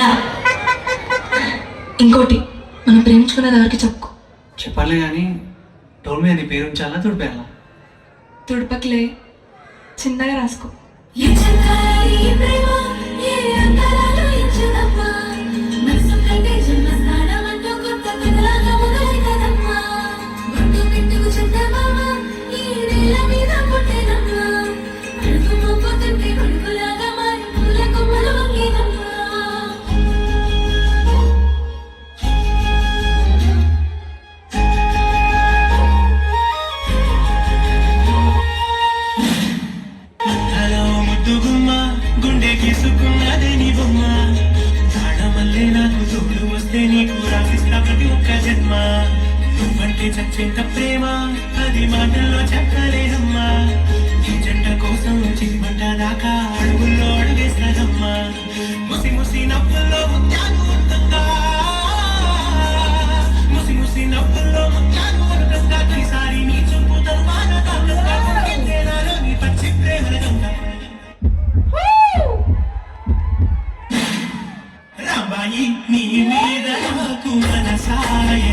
అయినా ఇంకోటి, మనం ప్రేమించుకునేది ఎవరికి చెప్పుకో. చెప్పాలి కానీ టోల్ మీద నీ పేరు ఉంచాలా తుడిపేయాలా? తుడుపకిలే, చిన్నగా రాసుకో. గుండె గీసుకున్నదే నీ బొమ్మ, తాళమల్లే నాకు తోడు వస్తే నీకు రాసిస్తా ప్రతి ఒక్క జన్మ. నువ్వంటే చచ్చేంత ప్రేమ అది మాటల్లో చెప్పలేదమ్మా. నీ జంట కోసం చిమ్మంట దాకా అడుగుల్లో అడుగేస్తానమ్మా. ముసి ముసి నవ్వుల్లో ముత్యాలు ఉంటుందా, ముసి ముసి నవ్వుల్లో ముత్యాలు ఉంటుందా. ఈసారి నీ చూపు తరువాత నాలో నీ పచ్చి ప్రేమల గంగ. రాబాయి నీ మీద నాకు మనసాయ